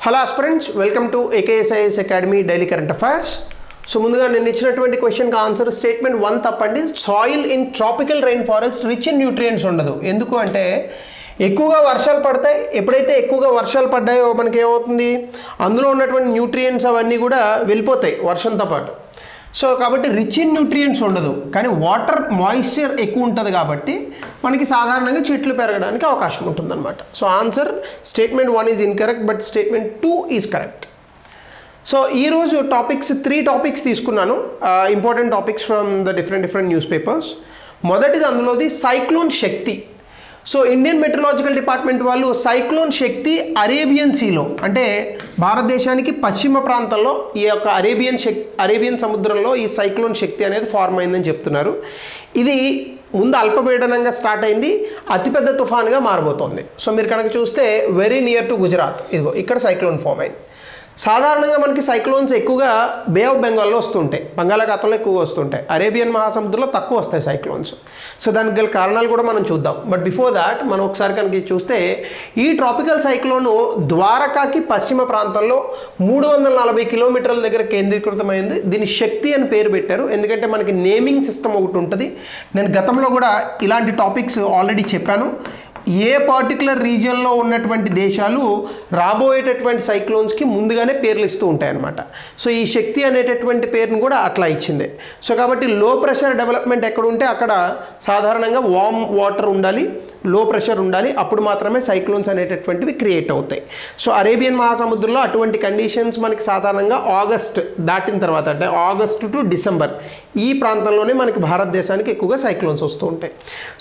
Hello aspirants, welcome to AKSIS academy daily current affairs. So ముందుగా నేను ఇచ్చినటువంటి క్వశ్చన్కి ఆన్సర్ స్టేట్మెంట్ 1 తప్పండి. Soil in tropical rain forest rich in nutrients ఉండదు. ఎందుకు అంటే ఎక్కువగా వర్షాలు పడతాయి. ఎప్పుడైతే ఎక్కువగా వర్షాలు పడ్డాయో మనకి ఏమవుతుంది, అందులో ఉన్నటువంటి న్యూట్రియంట్స్ అవన్నీ కూడా వెళ్ళిపోతాయి వర్షంతో పాటు. సో కాబట్టి రిచ్ ఇన్ న్యూట్రియంట్స్ ఉండదు, కానీ వాటర్ మాయిశ్చర్ ఎక్కువ ఉంటుంది కాబట్టి మనకి సాధారణంగా చెట్లు పెరగడానికి అవకాశం ఉంటుందన్నమాట. So answer statement 1 is incorrect, but statement 2 is correct. So ఈరోజు త్రీ టాపిక్స్ తీసుకున్నాను, important topics from the different news papers. మొదటిది అందులోది సైక్లోన్ శక్తి. సో ఇండియన్ మెట్రలాజికల్ డిపార్ట్మెంట్ వాళ్ళు సైక్లోన్ శక్తి అరేబియన్ సీలో, అంటే భారతదేశానికి పశ్చిమ ప్రాంతంలో ఈ యొక్క అరేబియన్ సముద్రంలో ఈ సైక్లోన్ శక్తి అనేది ఫార్మ్ అయిందని చెప్తున్నారు. ఇది ముందు అల్పపీడనంగా స్టార్ట్ అయింది, అతిపెద్ద తుఫానుగా మారబోతోంది. సో మీరు కనుక చూస్తే వెరీ నియర్ టు గుజరాత్, ఇదిగో ఇక్కడ సైక్లోన్ ఫామ్ అయింది. సాధారణంగా మనకి సైక్లోన్స్ ఎక్కువగా బే ఆఫ్ బెంగాల్లో వస్తుంటాయి, బంగాళాఖాతంలో ఎక్కువగా వస్తుంటాయి. అరేబియన్ మహాసముద్రంలో తక్కువ వస్తాయి సైక్లోన్స్. సో దానికి గల కారణాలు కూడా మనం చూద్దాం. బట్ బిఫోర్ దాట్ మనం ఒకసారి కనుక చూస్తే ఈ ట్రాపికల్ సైక్లోను ద్వారకాకి పశ్చిమ ప్రాంతంలో 340 కిలోమీటర్ల దగ్గర కేంద్రీకృతమైంది. దీని శక్తి అని పేరు పెట్టారు, ఎందుకంటే మనకి నేమింగ్ సిస్టమ్ ఒకటి ఉంటుంది. నేను గతంలో కూడా ఇలాంటి టాపిక్స్ ఆల్రెడీ చెప్పాను. ఏ పర్టికులర్ రీజియన్లో ఉన్నటువంటి దేశాలు రాబోయేటటువంటి సైక్లోన్స్కి ముందుగానే పేర్లు ఇస్తూ ఉంటాయి అన్నమాట. సో ఈ శక్తి అనేటటువంటి పేరును కూడా అట్లా ఇచ్చింది. సో కాబట్టి లో ప్రెషర్ డెవలప్మెంట్ ఎక్కడ ఉంటే అక్కడ సాధారణంగా వార్మ్ వాటర్ ఉండాలి, లో ప్రెషర్ ఉండాలి, అప్పుడు మాత్రమే సైక్లోన్స్ అనేటటువంటివి క్రియేట్ అవుతాయి. సో అరేబియన్ మహాసముద్రంలో అటువంటి కండిషన్స్ మనకి సాధారణంగా ఆగస్ట్ దాటిన తర్వాత, అంటే ఆగస్ట్ టు డిసెంబర్ ఈ ప్రాంతంలోనే మనకి భారతదేశానికి ఎక్కువగా సైక్లోన్స్ వస్తూ ఉంటాయి.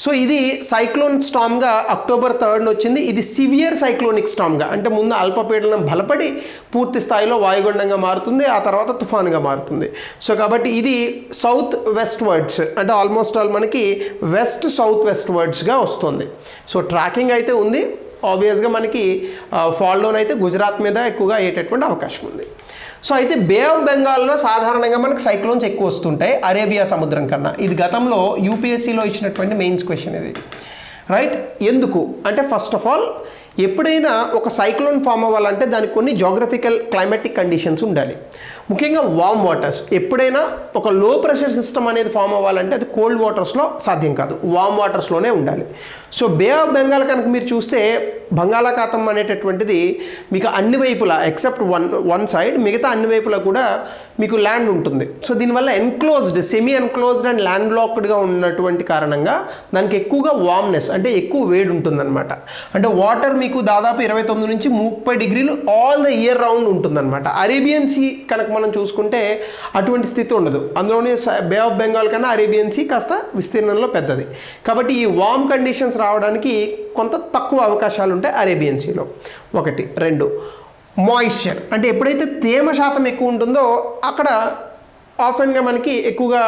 సో ఇది సైక్లోన్ స్టామ్గా అక్టోబర్ 3 వచ్చింది. ఇది సివియర్ సైక్లోనిక్ స్టామ్గా, అంటే ముందు అల్పపీడనం బలపడి పూర్తి స్థాయిలో వాయుగుండంగా మారుతుంది, ఆ తర్వాత తుఫానుగా మారుతుంది. సో కాబట్టి ఇది సౌత్ వెస్ట్ వర్డ్స్, అంటే ఆల్మోస్ట్ ఆల్ మనకి వెస్ట్ సౌత్ వెస్ట్ వర్డ్స్గా వస్తుంది. సో ట్రాకింగ్ అయితే ఉంది, ఆబ్వియస్గా మనకి ఫాల్డౌన్ అయితే గుజరాత్ మీద ఎక్కువగా అయ్యేటటువంటి అవకాశం ఉంది. సో అయితే బే ఆఫ్ బెంగాల్లో సాధారణంగా మనకి సైక్లోన్స్ ఎక్కువ వస్తుంటాయి అరేబియా సముద్రం కన్నా. ఇది గతంలో యూపీఎస్సీలో ఇచ్చినటువంటి మెయిన్స్ క్వశ్చన్ ఇది, రైట్? ఎందుకు అంటే ఫస్ట్ ఆఫ్ ఆల్ ఎప్పుడైనా ఒక సైక్లోన్ ఫామ్ అవ్వాలంటే దానికి కొన్ని జోగ్రఫికల్ క్లైమాటిక్ కండిషన్స్ ఉండాలి. ముఖ్యంగా వార్మ్ వాటర్స్. ఎప్పుడైనా ఒక లో ప్రెషర్ సిస్టమ్ అనేది ఫామ్ అవ్వాలంటే అది కోల్డ్ వాటర్స్లో సాధ్యం కాదు, వార్మ్ వాటర్స్లోనే ఉండాలి. సో బే ఆఫ్ బెంగాల్ కనుక మీరు చూస్తే బంగాళాఖాతం అనేటటువంటిది మీకు అన్ని వైపులా ఎక్సెప్ట్ వన్ సైడ్, మిగతా అన్ని వైపులా కూడా మీకు ల్యాండ్ ఉంటుంది. సో దీనివల్ల enclosed, semi enclosed and land లాక్డ్గా ఉన్నటువంటి కారణంగా దానికి ఎక్కువగా వార్మ్నెస్, అంటే ఎక్కువ వేడి ఉంటుందన్నమాట. అంటే వాటర్ మీకు దాదాపు 29 నుంచి 30 డిగ్రీలు ఆల్ ద ఇయర్ రౌండ్ ఉంటుందన్నమాట. అరేబియన్ సీ కనుక మనం చూసుకుంటే అటువంటి స్థితి ఉండదు. అందులోనే బే ఆఫ్ బెంగాల్ కన్నా అరేబియన్ సీ కాస్త విస్తీర్ణంలో పెద్దది. కాబట్టి ఈ వార్మ్ కండిషన్స్ రావడానికి కొంత తక్కువ అవకాశాలు ఉంటాయి అరేబియన్ సీలో. 1. 2 మాయిశ్చర్, అంటే ఎప్పుడైతే తేమ శాతం ఎక్కువ ఉంటుందో అక్కడ ఆఫెన్గా మనకి ఎక్కువగా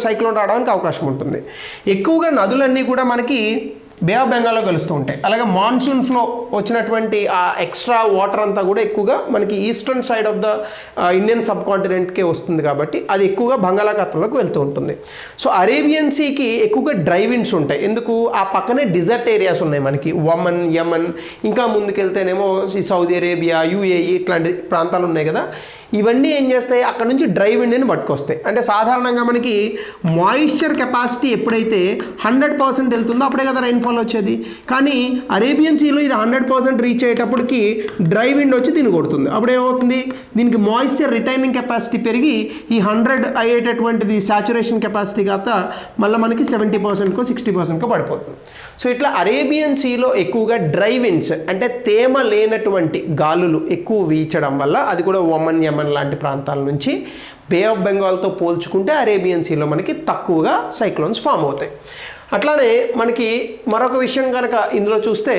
సైక్లోన్ రావడానికి అవకాశం ఉంటుంది. ఎక్కువగా నదులన్నీ కూడా మనకి బే ఆఫ్ బెంగాల్లో కలుస్తూ ఉంటాయి. అలాగే మాన్సూన్ ఫ్లో వచ్చినటువంటి ఆ ఎక్స్ట్రా వాటర్ అంతా కూడా ఎక్కువగా మనకి eastern side of the Indian సబ్ కాంటినెంట్కే వస్తుంది, కాబట్టి అది ఎక్కువగా బంగాళాఖాతంలోకి వెళ్తూ ఉంటుంది. సో అరేబియన్ సీకి ఎక్కువగా డ్రై విండ్స్ ఉంటాయి. ఎందుకు? ఆ పక్కనే డిజర్ట్ ఏరియాస్ ఉన్నాయి మనకి, ఒమన్, యమన్, ఇంకా ముందుకెళ్తేనేమో సౌదీ అరేబియా, UAE ఇట్లాంటి ప్రాంతాలు ఉన్నాయి కదా. ఇవన్నీ ఏం చేస్తాయి, అక్కడ నుంచి డ్రై విండ్ని పట్టుకొస్తాయి. అంటే సాధారణంగా మనకి మాయిశ్చర్ కెపాసిటీ ఎప్పుడైతే 100% వెళ్తుందో అప్పుడే కదా రైన్ఫాల్ వచ్చేది. కానీ అరేబియన్ సీలో ఇది 100% రీచ్ అయ్యేటప్పటికి డ్రై విండ్ వచ్చి దీన్ని కొడుతుంది. అప్పుడు ఏమవుతుంది, దీనికి మాయిశ్చర్ రిటైనింగ్ కెపాసిటీ పెరిగి ఈ 100 అయ్యేటటువంటిది సాచురేషన్ కెపాసిటీ కాస్త మళ్ళీ మనకి 70%కో 60%కో పడిపోతుంది. సో ఇట్లా అరేబియన్ సీలో ఎక్కువగా డ్రై విండ్స్, అంటే తేమ లేనటువంటి గాలులు ఎక్కువ వీచడం వల్ల, అది కూడా ఒమన్, యమన్ లాంటి ప్రాంతాల నుంచి బే ఆఫ్ బెంగాల్తో పోల్చుకుంటే అరేబియన్ సీలో మనకి తక్కువగా సైక్లోన్స్ ఫామ్ అవుతాయి. అట్లానే మనకి మరొక విషయం కనుక ఇందులో చూస్తే,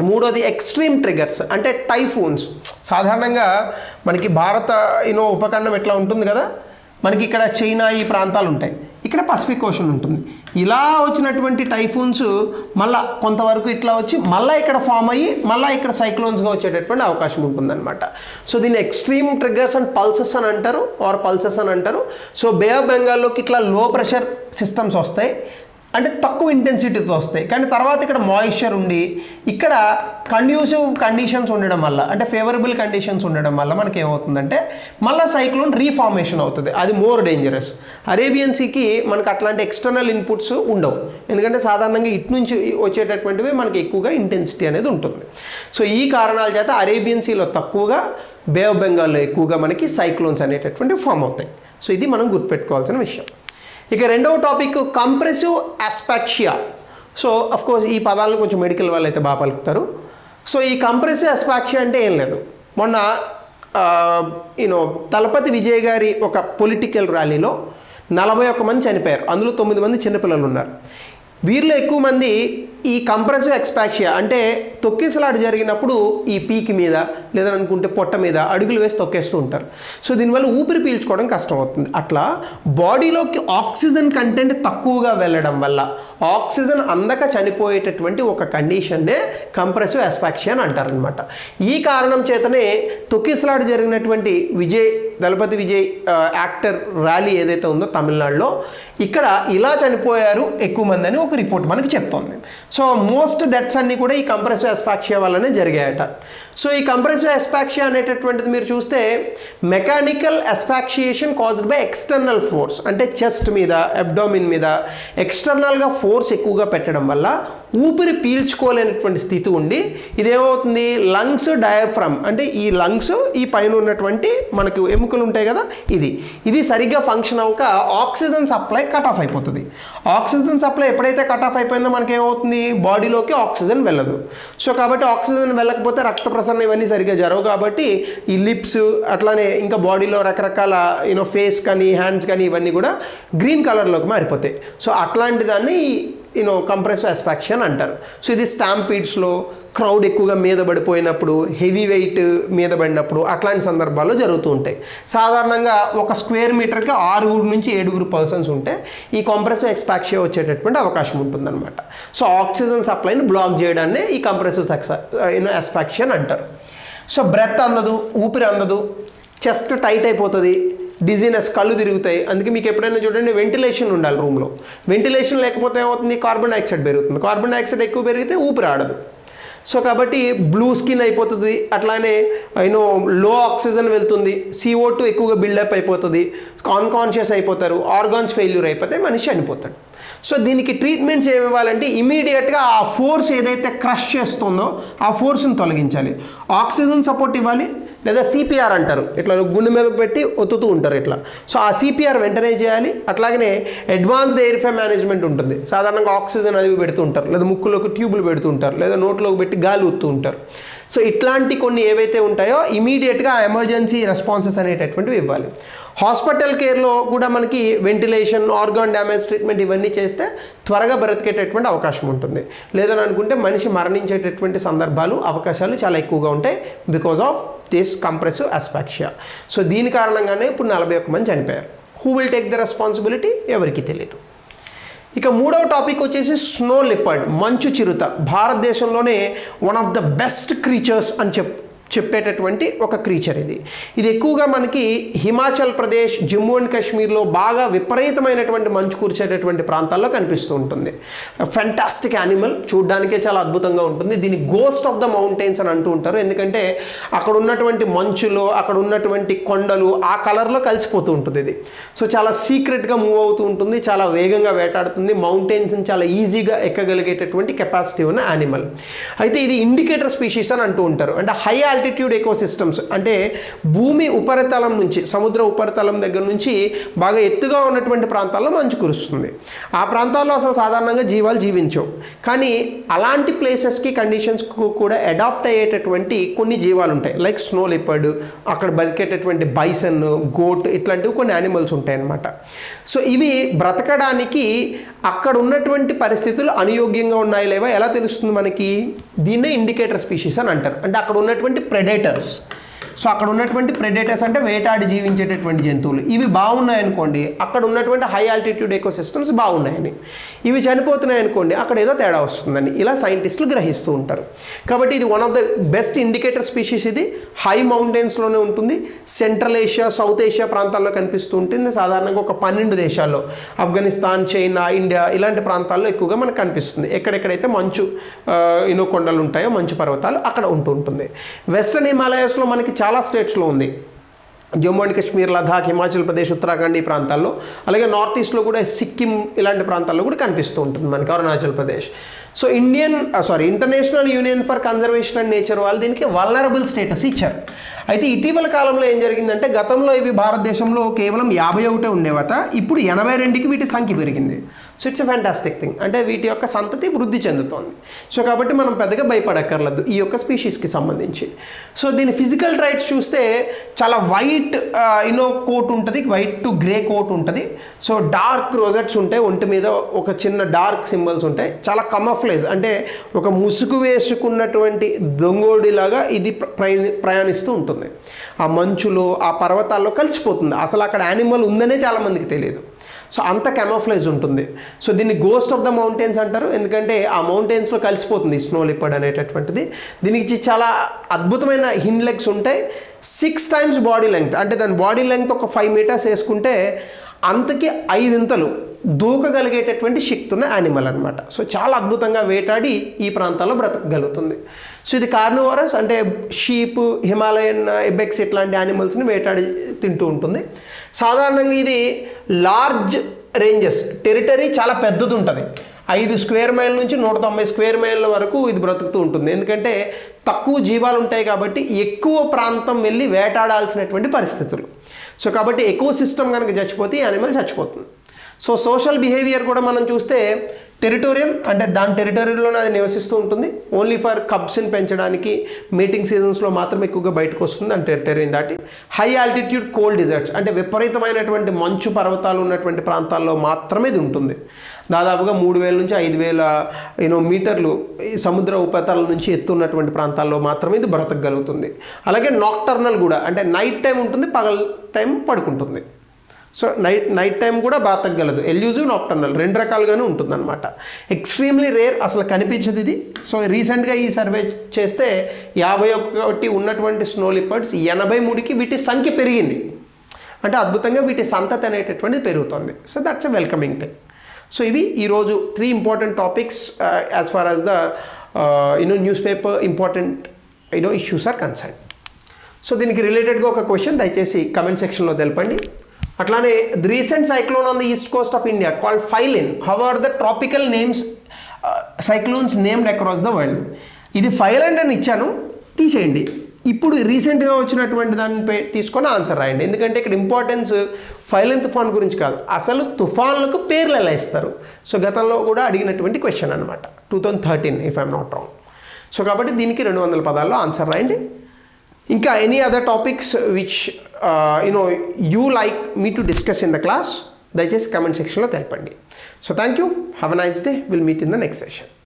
3వది ఎక్స్ట్రీమ్ ట్రిగర్స్, అంటే టైఫూన్స్. సాధారణంగా మనకి భారత ఉపఖండం ఎట్లా ఉంటుంది కదా, మనకి ఇక్కడ చైనా ఈ ప్రాంతాలు ఉంటాయి, ఇక్కడ పసిఫిక్ ఓషన్ ఉంటుంది. ఇలా వచ్చినటువంటి టైఫూన్స్ మళ్ళీ కొంతవరకు ఇట్లా వచ్చి మళ్ళీ ఇక్కడ ఫామ్ అయ్యి మళ్ళీ ఇక్కడ సైక్లోన్స్గా వచ్చేటటువంటి అవకాశం ఉంటుందన్నమాట. సో దీన్ని ఎక్స్ట్రీమ్ ట్రిగర్స్ అండ్ పల్సెస్ అని అంటారు, సో బే ఆఫ్ బెంగాల్లోకి ఇట్లా లో ప్రెషర్ సిస్టమ్స్ వస్తాయి, అంటే తక్కువ ఇంటెన్సిటీతో వస్తాయి. కానీ తర్వాత ఇక్కడ మాయిశ్చర్ ఉండి ఇక్కడ కండ్యూసివ్ కండిషన్స్ ఉండడం వల్ల, అంటే ఫేవరబుల్ కండిషన్స్ ఉండడం వల్ల మనకి ఏమవుతుందంటే మళ్ళీ సైక్లోన్ రీఫార్మేషన్ అవుతుంది. అది మోర్ డేంజరస్. అరేబియన్ సీకి మనకు అట్లాంటి ఎక్స్టర్నల్ ఇన్పుట్స్ ఉండవు, ఎందుకంటే సాధారణంగా ఇటు నుంచి వచ్చేటటువంటివి మనకి ఎక్కువగా ఇంటెన్సిటీ అనేది ఉంటుంది. సో ఈ కారణాల చేత అరేబియన్ సీలో తక్కువగా, బే ఆఫ్ బెంగాల్లో ఎక్కువగా మనకి సైక్లోన్స్ అనేటటువంటి ఫామ్ అవుతాయి. సో ఇది మనం గుర్తుపెట్టుకోవాల్సిన విషయం. ఇక రెండవ topic compressive asphyxia. So of course ఈ పదాలను కొంచెం మెడికల్ వాళ్ళు అయితే బాగా పలుకుతారు. సో ఈ కంప్రెసివ్ అస్పాక్సియా అంటే ఏం లేదు, మొన్న తలపతి విజయ్ గారి ఒక పొలిటికల్ ర్యాలీలో 41 మంది చనిపోయారు, అందులో 9 మంది చిన్నపిల్లలు ఉన్నారు. వీరిలో ఎక్కువ మంది ఈ కంప్రెసివ్ ఎక్స్పాక్సియా అంటే తొక్కిసలాట జరిగినప్పుడు ఈ పీకి మీద లేదని అనుకుంటే పొట్ట మీద అడుగులు వేసి తొక్కేస్తూ ఉంటారు. సో దీనివల్ల ఊపిరి పీల్చుకోవడం కష్టం అవుతుంది. అట్లా బాడీలోకి ఆక్సిజన్ కంటెంట్ తక్కువగా వెళ్ళడం వల్ల ఆక్సిజన్ అందక చనిపోయేటటువంటి ఒక కండిషన్నే కంప్రెసివ్ అస్పాక్సియా అని అంటారనమాట. ఈ కారణం చేతనే తొక్కిసలాట జరిగినటువంటి దళపతి విజయ్ యాక్టర్ ర్యాలీ ఏదైతే ఉందో తమిళనాడులో, ఇక్కడ ఇలా చనిపోయారు ఎక్కువ మంది అని ఒక రిపోర్ట్ మనకి చెప్తోంది. సో మోస్ట్ డెత్స్ అన్నీ కూడా ఈ కంప్రెసివ్ అస్పాక్సియా వల్లనే జరిగాయట. సో ఈ కంప్రెసివ్ అస్పాక్సియా అనేటటువంటిది మీరు చూస్తే mechanical asphyxiation caused by external force, అంటే చెస్ట్ మీద, అబ్డోమిన్ మీద ఎక్స్టర్నల్గా ఫోర్స్ ఎక్కువగా పెట్టడం వల్ల ఊపిరి పీల్చుకోలేనటువంటి స్థితి ఉండి ఇదేమవుతుంది, లంగ్స్ డయాఫ్రమ్ అంటే ఈ లంగ్స్ ఈ పైన ఉన్నటువంటి మనకు ఎముకలు ఉంటాయి కదా, ఇది సరిగ్గా ఫంక్షన్ అవ్వక ఆక్సిజన్ సప్లై కట్ ఆఫ్ అయిపోతుంది. ఆక్సిజన్ సప్లై ఎప్పుడైతే కట్ ఆఫ్ అయిపోయిందో మనకి ఏమవుతుంది, బాడీలోకి ఆక్సిజన్ వెళ్ళదు. సో కాబట్టి ఆక్సిజన్ వెళ్ళకపోతే రక్త ప్రసరణ ఇవన్నీ సరిగ్గా జరగవు. కాబట్టి ఈ లిప్స్ అట్లానే ఇంకా బాడీలో రకరకాల ఫేస్ కానీ హ్యాండ్స్ కానీ ఇవన్నీ కూడా గ్రీన్ కలర్లోకి మారిపోతాయి. సో అట్లాంటి దాన్ని కంప్రెసివ్ అస్పాక్సియా అంటారు. సో ఇది స్టాంపీడ్స్లో క్రౌడ్ ఎక్కువగా మీద పడిపోయినప్పుడు, హెవీ వెయిట్ మీద పడినప్పుడు అట్లాంటి సందర్భాల్లో జరుగుతూ ఉంటాయి. సాధారణంగా ఒక స్క్వేర్ మీటర్కి 6 నుంచి 7 పర్సన్స్ ఉంటే ఈ కంప్రెసివ్ అస్పాక్సియా వచ్చేటటువంటి అవకాశం ఉంటుందన్నమాట. సో ఆక్సిజన్ సప్లైని బ్లాక్ చేయడాన్ని ఈ కంప్రెసివ్ అస్పాక్సియా అంటారు. సో బ్రెత్ అందదు, ఊపిరి అందదు, చెస్ట్ టైట్ అయిపోతుంది, డిజీనెస్, కళ్ళు తిరుగుతాయి. అందుకే మీకు ఎప్పుడైనా చూడండి వెంటిలేషన్ ఉండాలి రూమ్లో. వెంటిలేషన్ లేకపోతే ఏమవుతుంది, కార్బన్ డైఆక్సైడ్ పెరుగుతుంది. కార్బన్ డైఆక్సైడ్ ఎక్కువ పెరిగితే ఊపిరి ఆడదు. సో కాబట్టి బ్లూ స్కిన్ అయిపోతుంది, అట్లానే లో ఆక్సిజన్ వెళ్తుంది, CO2 ఎక్కువగా బిల్డప్ అయిపోతుంది, అన్కాన్షియస్ అయిపోతారు, ఆర్గాన్స్ ఫెయిల్యూర్ అయిపోతాయి, మనిషి చనిపోతాడు. సో దీనికి ట్రీట్మెంట్స్ ఏమి ఇవ్వాలంటే ఇమీడియట్గా ఆ ఫోర్స్ ఏదైతే క్రష్ చేస్తుందో ఆ ఫోర్స్ని తొలగించాలి, ఆక్సిజన్ సపోర్ట్ ఇవ్వాలి, లేదా CPR అంటారు, ఇట్లా గుండె మీద పెట్టి ఒత్తుతూ ఉంటారు ఇట్లా. సో ఆ CPR వెంటనే చేయాలి. అట్లాగనే అడ్వాన్స్డ్ ఎయిర్ఫే మేనేజ్మెంట్ ఉంటుంది, సాధారణంగా ఆక్సిజన్ అది పెడుతూ ఉంటారు, లేదా ముక్కులోకి ట్యూబులు పెడుతూ ఉంటారు, లేదా నోట్లోకి పెట్టి గాలి ఊతూ ఉంటారు. సో ఇట్లాంటి కొన్ని ఏవైతే ఉంటాయో ఇమీడియట్గా ఎమర్జెన్సీ రెస్పాన్సెస్ అనేటటువంటివి ఇవ్వాలి. హాస్పిటల్ కేర్లో కూడా మనకి వెంటిలేషన్, ఆర్గాన్ డ్యామేజ్ ట్రీట్మెంట్ ఇవన్నీ చేస్తే త్వరగా బ్రతికేటటువంటి అవకాశం ఉంటుంది. లేదని అనుకుంటే మనిషి మరణించేటటువంటి అవకాశాలు చాలా ఎక్కువగా ఉంటాయి because of this compressive asphyxia. So దీని కారణంగానే ఇప్పుడు 41 మంది చనిపోయారు. Who will take the responsibility ఎవరికి తెలియదు. ఇక మూడవ టాపిక్ వచ్చేసి స్నో లిపర్డ్, మంచు చిరుత. భారతదేశంలోనే one of the best creatures అని చెప్పేటటువంటి ఒక క్రీచర్ ఇది ఎక్కువగా మనకి హిమాచల్ ప్రదేశ్, జమ్మూ అండ్ కాశ్మీర్లో బాగా విపరీతమైనటువంటి మంచు కురిసేటటువంటి ప్రాంతాల్లో కనిపిస్తూ ఉంటుంది. ఫెంటాస్టిక్ యానిమల్, చూడడానికే చాలా అద్భుతంగా ఉంటుంది. దీన్ని గోస్ట్ ఆఫ్ ద మౌంటైన్స్ అని అంటూ ఉంటారు, ఎందుకంటే అక్కడ ఉన్నటువంటి మంచులో, అక్కడ ఉన్నటువంటి కొండలు ఆ కలర్లో కలిసిపోతూ ఉంటుంది ఇది. సో చాలా సీక్రెట్గా మూవ్ అవుతూ ఉంటుంది, చాలా వేగంగా వేటాడుతుంది, మౌంటైన్స్ని చాలా ఈజీగా ఎక్కగలిగేటటువంటి కెపాసిటీ ఉన్న యానిమల్. అయితే ఇది ఇండికేటర్ స్పీషీస్ అని అంటూ ఉంటారు. అంటే హై ఆల్టిట్యూడ్ ఎకోసిస్టమ్స్, అంటే భూమి ఉపరితలం నుంచి, సముద్ర ఉపరితలం దగ్గర నుంచి బాగా ఎత్తుగా ఉన్నటువంటి ప్రాంతాల్లో మంచు కురుస్తుంది. ఆ ప్రాంతాల్లో అసలు సాధారణంగా జీవాలు జీవించవు. కానీ అలాంటి ప్లేసెస్కి, కండిషన్స్కి కూడా అడాప్ట్ అయ్యేటటువంటి కొన్ని జీవాలు ఉంటాయి, లైక్ స్నో లిపర్డ్, అక్కడ బతికేటటువంటి బైసన్, గోట్, ఇట్లాంటివి కొన్ని యానిమల్స్ ఉంటాయి అన్నమాట. సో ఇవి బ్రతకడానికి అక్కడ ఉన్నటువంటి పరిస్థితులు అనుయోగ్యంగా ఉన్నాయా లేవా ఎలా తెలుస్తుంది మనకి? దీన్నే ఇండికేటర్ స్పీషీస్ అని అంటారు. అంటే అక్కడ ఉన్నటువంటి ప్రెడేటర్స్, సో అక్కడ ఉన్నటువంటి ప్రెడేటర్స్ అంటే వేటాడి జీవించేటటువంటి జంతువులు ఇవి బాగున్నాయనుకోండి, అక్కడ ఉన్నటువంటి హై ఆల్టిట్యూడ్ ఎకోసిస్టమ్స్ బాగున్నాయని. ఇవి చనిపోతున్నాయి అనుకోండి, అక్కడ ఏదో తేడా వస్తుందని ఇలా సైంటిస్టులు గ్రహిస్తూ ఉంటారు. కాబట్టి ఇది one of the best indicator species. ఇది హై మౌంటైన్స్లోనే ఉంటుంది, సెంట్రల్ ఏషియా, సౌత్ ఏషియా ప్రాంతాల్లో కనిపిస్తూ ఉంటుంది. సాధారణంగా ఒక 12 దేశాల్లో, ఆఫ్ఘనిస్తాన్, చైనా, ఇండియా ఇలాంటి ప్రాంతాల్లో ఎక్కువగా మనకు కనిపిస్తుంది. ఎక్కడెక్కడైతే మంచు కొండలు ఉంటాయో, మంచు పర్వతాలు అక్కడ ఉంటుంది. వెస్టర్న్ హిమాలయాస్లో మనకి చాలా స్టేట్స్లో ఉంది. జమ్మూ అండ్ కాశ్మీర్, లదాఖ్, హిమాచల్ ప్రదేశ్, ఉత్తరాఖండ్ ఈ ప్రాంతాల్లో, అలాగే నార్త్ ఈస్ట్లో కూడా సిక్కిం ఇలాంటి ప్రాంతాల్లో కూడా కనిపిస్తూ ఉంటుంది మనకి, Arunachal Pradesh. So international union for conservation and nature వాళ్ళు దీనికి వల్నరబుల్ స్టేటస్ ఇచ్చారు. అయితే ఇటీవల కాలంలో ఏం జరిగిందంటే, గతంలో ఇవి భారతదేశంలో కేవలం 51 ఉండేవట, ఇప్పుడు 82కి వీటి సంఖ్య పెరిగింది. So it's a fantastic thing. అంటే వీటి యొక్క సంతతి వృద్ధి చెందుతోంది. సో కాబట్టి మనం పెద్దగా భయపడక్కర్లేదు ఈ యొక్క స్పీషీస్కి సంబంధించి. సో దీని ఫిజికల్ ట్రైట్స్ చూస్తే చాలా వైట్ కోట్ ఉంటుంది, వైట్ టు గ్రే కోట్ ఉంటుంది. సో డార్క్ రోజెట్స్ ఉంటాయి, ఒంటి మీద ఒక చిన్న డార్క్ సింబల్స్ ఉంటాయి. చాలా కమఫ్లేజ్ అంటే ఒక ముసుగు వేసుకున్నటువంటి దొంగోడిలాగా ఇది ప్రయాణిస్తూ ఉంటుంది. ఆ మంచులో, ఆ పర్వతాల్లో కలిసిపోతుంది. అసలు అక్కడ యానిమల్ ఉందనే చాలామందికి తెలియదు. సో అంత కెమోఫ్లేజ్ ఉంటుంది. సో దీన్ని గోస్ట్ ఆఫ్ ద మౌంటైన్స్ అంటారు, ఎందుకంటే ఆ మౌంటైన్స్లో కలిసిపోతుంది స్నో లిపర్డ్ అనేటటువంటిది. దీనికి చాలా అద్భుతమైన హిండ్ లెగ్స్ ఉంటాయి, 6 times బాడీ లెంగ్త్. అంటే దాని బాడీ లెంగ్త్ ఒక 5 meters వేసుకుంటే అంతకి 5 ఇంతలు దూకగలిగేటటువంటి శక్తి ఉన్న యానిమల్ అనమాట. సో చాలా అద్భుతంగా వేటాడి ఈ ప్రాంతాల్లో బ్రతకగలుగుతుంది. సో ఇది కార్నివోరస్ అంటే షీప్, హిమాలయన్ ఎబెక్స్ ఇట్లాంటి యానిమల్స్ని వేటాడి తింటూ ఉంటుంది. సాధారణంగా ఇది లార్జ్ రేంజెస్, టెరిటరీ చాలా పెద్దది ఉంటుంది. 5 square miles నుంచి 190 square miles వరకు ఇది బ్రతుకుతూ ఉంటుంది. ఎందుకంటే తక్కువ జీవాలు ఉంటాయి కాబట్టి ఎక్కువ ప్రాంతం వెళ్ళి వేటాడాల్సినటువంటి పరిస్థితులు. సో కాబట్టి ఎకో సిస్టమ్ కనుక చచ్చిపోతే ఈ యానిమల్ చచ్చిపోతుంది. సో సోషల్ బిహేవియర్ కూడా మనం చూస్తే టెరిటోరియల్ అంటే దాని టెరిటరీలోనే అది నివసిస్తూ ఉంటుంది. ఓన్లీ ఫర్ కబ్స్ని పెంచడానికి మీటింగ్ సీజన్స్లో మాత్రమే ఎక్కువగా బయటకు వస్తుంది దాని టెరిటరీని దాటి. హై ఆల్టిట్యూడ్ కోల్డ్ డిజర్ట్స్ అంటే విపరీతమైనటువంటి మంచు పర్వతాలు ఉన్నటువంటి ప్రాంతాల్లో మాత్రమే ఇది ఉంటుంది. దాదాపుగా 3000 నుంచి 5000 మీటర్లు సముద్ర ఉపరితలం నుంచి ఎత్తున్నటువంటి ప్రాంతాల్లో మాత్రమే ఇది బ్రతకగలుగుతుంది. అలాగే నాక్టర్నల్ కూడా అంటే నైట్ టైం ఉంటుంది, పగల టైం పడుకుంటుంది. సో నైట్ టైం కూడా బ్రతకగలదు. ఎల్యూజివ్, నాక్టర్నల్ 2 రకాలుగానే ఉంటుందన్నమాట. ఎక్స్ట్రీమ్లీ రేర్, అసలు కనిపించదు ఇది. సో రీసెంట్గా ఈ సర్వే చేస్తే 51 ఉన్నటువంటి స్నో లిపర్డ్స్ 83కి వీటి సంఖ్య పెరిగింది. అంటే అద్భుతంగా వీటి సంతతి అనేటటువంటిది పెరుగుతుంది. So that's a welcoming thing. So ఇవి ఈరోజు 3 important topics as far as the newspaper important issues are concerned. So దీనికి రిలేటెడ్గా ఒక క్వశ్చన్ దయచేసి కమెంట్ సెక్షన్లో తెలపండి. అట్లానే the recent cyclone on the east coast of India called Phailin, how are the tropical names cyclones named across the world. ఇది Thailand అని ఇచ్చాను, తీసేయండి. ఇప్పుడు రీసెంట్గా వచ్చినటువంటి దాన్ని తీసుకొని ఆన్సర్ రాయండి. ఎందుకంటే ఇక్కడ ఇంపార్టెన్స్ ఫైలిన్ తుఫాన్ గురించి కాదు, అసలు తుఫాన్లకు పేర్లు ఎలా ఇస్తారు. సో గతంలో కూడా అడిగినటువంటి క్వశ్చన్ అనమాట, 2013 if I'm not wrong. So కాబట్టి దీనికి 200 పదాల్లో ఆన్సర్ రాయండి. ఇంకా any other topics which you like me to discuss in the class, దయచేసి కమెంట్ సెక్షన్లో తెలపండి. So thank you, have a nice day, will meet in the next session.